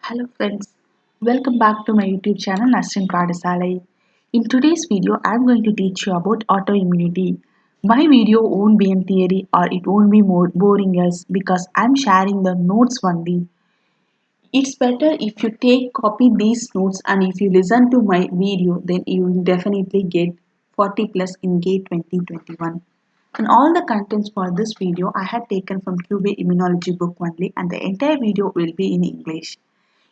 Hello friends, welcome back to my YouTube channel Nasrin Padasalai. In today's video, I'm going to teach you about autoimmunity. My video won't be in theory or it won't be more boring as because I'm sharing the notes only. It's better if you take copy these notes and if you listen to my video, then you will definitely get 40 plus in GATE 2021. And all the contents for this video I had taken from QB Immunology book only and the entire video will be in English.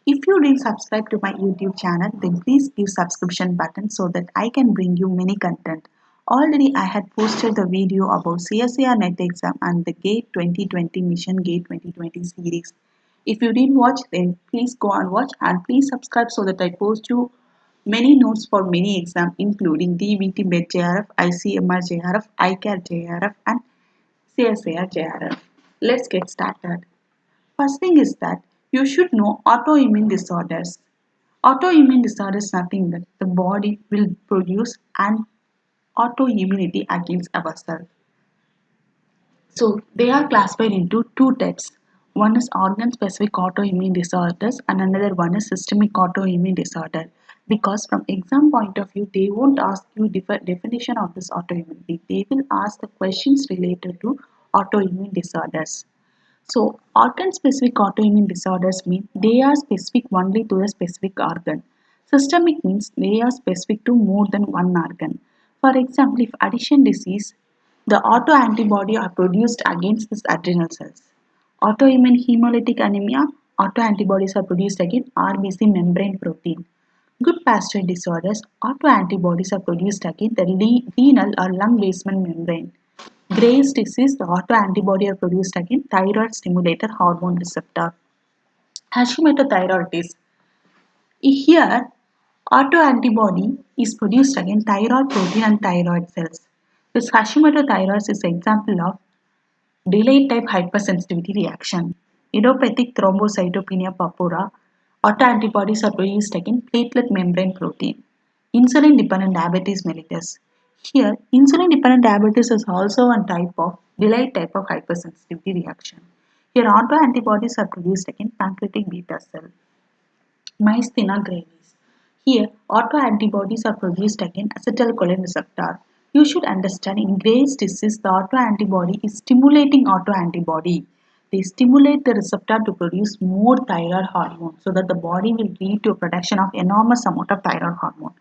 If you didn't subscribe to my YouTube channel, then please give subscription button so that I can bring you many content. Already I had posted the video about CSIR NET exam and the GATE 2020 Mission GATE 2020 series. If you didn't watch, then please go and watch and please subscribe so that I post you many notes for many exams including DBT MET JRF, ICMR JRF, ICAR JRF and CSIR JRF. Let's get started. First thing is that you should know autoimmune disorders. Autoimmune disorder is nothing that the body will produce an autoimmunity against ourselves. So they are classified into two types. One is organ specific autoimmune disorders and another one is systemic autoimmune disorder. Because from exam point of view, they won't ask you definition of this autoimmunity. They will ask the questions related to autoimmune disorders. So, organ-specific autoimmune disorders mean they are specific only to a specific organ. Systemic means they are specific to more than one organ. For example, if addition disease, the autoantibody are produced against these adrenal cells. Autoimmune hemolytic anemia, autoantibodies are produced against RBC membrane protein. Good pasture disorders, autoantibodies are produced against the renal or lung basement membrane. Graves' disease, the autoantibody are produced against thyroid stimulator hormone receptor. Hashimoto thyroiditis. Here, autoantibody is produced against thyroid protein and thyroid cells. This Hashimoto thyroiditis is an example of delayed type hypersensitivity reaction. Idiopathic thrombocytopenia purpura. Autoantibodies are produced against platelet membrane protein. Insulin dependent diabetes mellitus. Here, insulin dependent diabetes is also a type of delayed type of hypersensitivity reaction. Here, autoantibodies are produced against pancreatic beta cell. Myasthenia gravis. Here, autoantibodies are produced against acetylcholine receptor. You should understand in Graves' disease, the autoantibody is stimulating autoantibody. They stimulate the receptor to produce more thyroid hormone so that the body will lead to a production of enormous amount of thyroid hormone.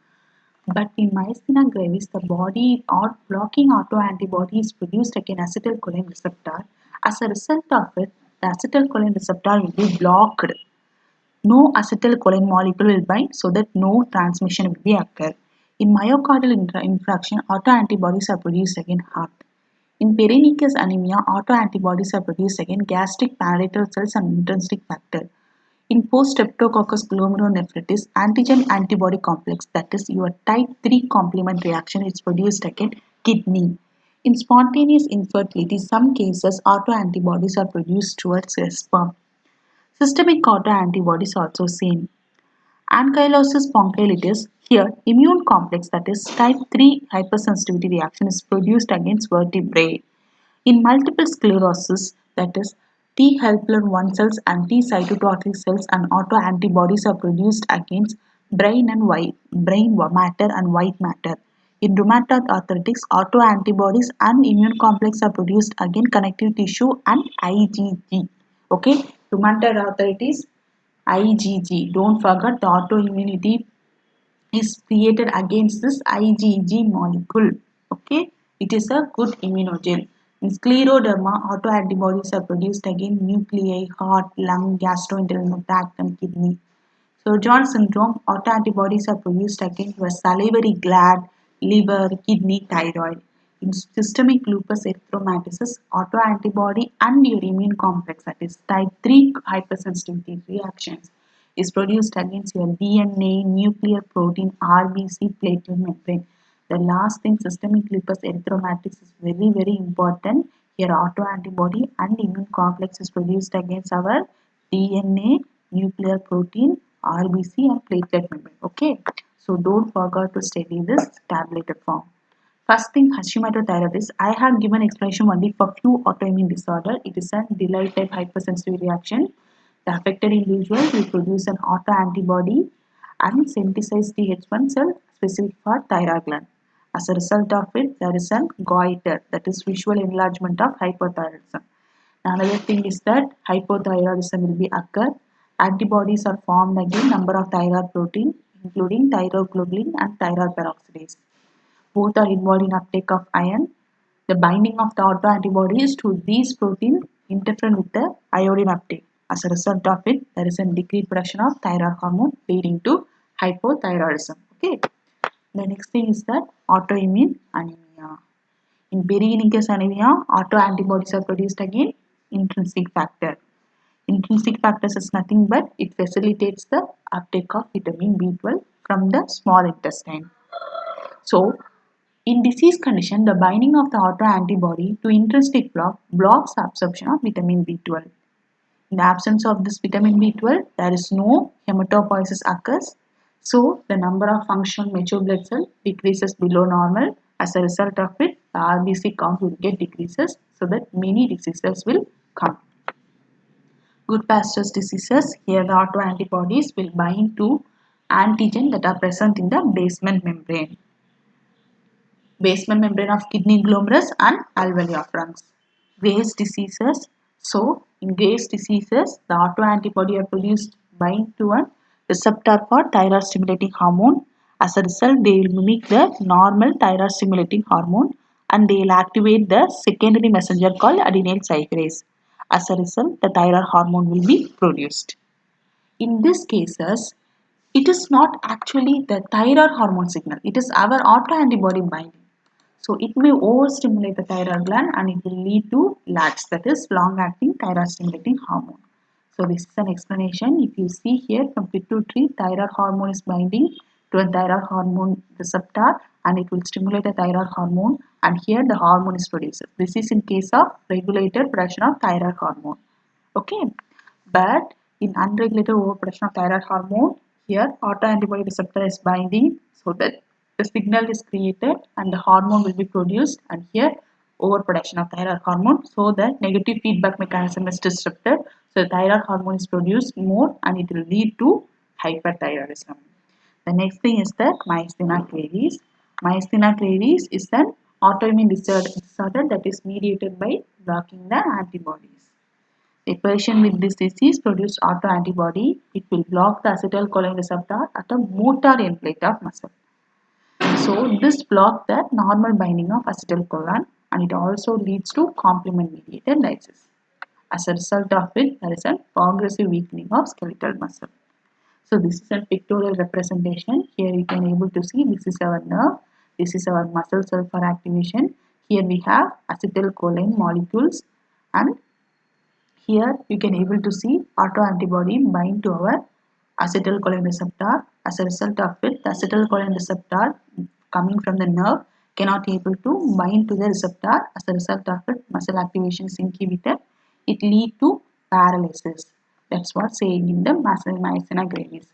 But in myasthenia gravis, the body or blocking autoantibody is produced against acetylcholine receptor. As a result of it, the acetylcholine receptor will be blocked. No acetylcholine molecule will bind so that no transmission will be occur. In myocardial infarction, autoantibodies are produced against heart. In perineucleus anemia, autoantibodies are produced against gastric parietal cells and intrinsic factor. In post-streptococcus glomerulonephritis, antigen antibody complex, that is your type 3 complement reaction, is produced against kidney. In spontaneous infertility, some cases autoantibodies are produced towards sperm. Systemic autoantibodies also same. Ankylosing spondylitis, here immune complex, that is type 3 hypersensitivity reaction, is produced against vertebrae. In multiple sclerosis, that is T helper 1 cells and T cytotoxic cells and autoantibodies are produced against brain matter and white matter. In rheumatoid arthritis, autoantibodies and immune complex are produced against connective tissue and IgG. Okay, rheumatoid arthritis, IgG. Don't forget the autoimmunity is created against this IgG molecule. Okay, it is a good immunogen. In scleroderma, autoantibodies are produced against nuclei, heart, lung, gastrointestinal tract, and kidney. Sjorgen syndrome, autoantibodies are produced against your salivary gland, liver, kidney, thyroid. In systemic lupus erythematosus, autoantibody and your immune complex, that is type 3 hypersensitivity reactions, is produced against your DNA, nuclear protein, RBC, platelet membrane. The last thing, systemic lupus erythematosus, is very, very important. Here, autoantibody and immune complex is produced against our DNA, nuclear protein, RBC, and platelet membrane. Okay, so don't forget to study this tabulated form. First thing, Hashimoto thyroiditis. I have given explanation only for few autoimmune disorder. It is a delayed type hypersensitivity reaction. The affected individual will produce an autoantibody and synthesize TH1 cell specific for thyroid gland. As a result of it, there is an goiter, that is visual enlargement of hypothyroidism. Another thing is that hypothyroidism will be occur. Antibodies are formed against number of thyroid protein, including thyroglobulin and thyroid peroxidase. Both are involved in uptake of iron. The binding of the autoantibodies to these proteins interfere with the iodine uptake. As a result of it, there is a decreased production of thyroid hormone leading to hypothyroidism. Okay. The next thing is that autoimmune anemia. In Peyronie's anemia, autoantibodies are produced against intrinsic factor. Intrinsic factors is nothing but it facilitates the uptake of vitamin B12 from the small intestine. So, in disease condition, the binding of the autoantibody to intrinsic block blocks the absorption of vitamin B12. In the absence of this vitamin B12, there is no hematopoiesis occurs. So, the number of functional mature blood cells decreases below normal. As a result of it, the RBC count will get decreases so that many diseases will come. Goodpasture's diseases, here the autoantibodies will bind to antigen that are present in the basement membrane of kidney glomerulus and alveoli of lungs. Graves' diseases. So, in Graves' diseases, the autoantibody are produced bind to a receptor for thyroid stimulating hormone. As a result, they will mimic the normal thyroid stimulating hormone and they will activate the secondary messenger called adenyl cyclase. As a result, the thyroid hormone will be produced. In these cases, it is not actually the thyroid hormone signal, it is our autoantibody binding. So it may overstimulate the thyroid gland and it will lead to LATs, that is long-acting thyroid stimulating hormone. So this is an explanation. If you see here from pituitary, thyroid hormone is binding to a thyroid hormone receptor and it will stimulate the thyroid hormone and here the hormone is produced. This is in case of regulated production of thyroid hormone. Okay, but in unregulated overproduction of thyroid hormone, here autoantibody receptor is binding so that the signal is created and the hormone will be produced and here overproduction of thyroid hormone, so the negative feedback mechanism is disrupted, so the thyroid hormone is produced more and it will lead to hyperthyroidism. The next thing is the myasthenia gravis. Myasthenia gravis is an autoimmune disorder that is mediated by blocking the antibodies. A patient with this disease produces autoantibody. It will block the acetylcholine receptor at a motor end plate of muscle. So this blocks the normal binding of acetylcholine and it also leads to complement mediated lysis. As a result of it, there is a progressive weakening of skeletal muscle. So this is a pictorial representation. Here you can able to see this is our nerve, this is our muscle cell for activation. Here we have acetylcholine molecules and here you can able to see autoantibody bind to our acetylcholine receptor. As a result of it, the acetylcholine receptor coming from the nerve cannot able to bind to the receptor. As a result of it, muscle activation is inhibited. It lead to paralysis. That's what saying in the myasthenia gravis.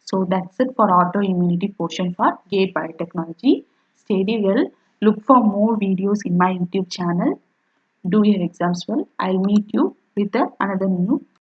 So that's it for autoimmunity portion for GAPE Biotechnology. Study well. Look for more videos in my YouTube channel. Do your exams well. I'll meet you with another new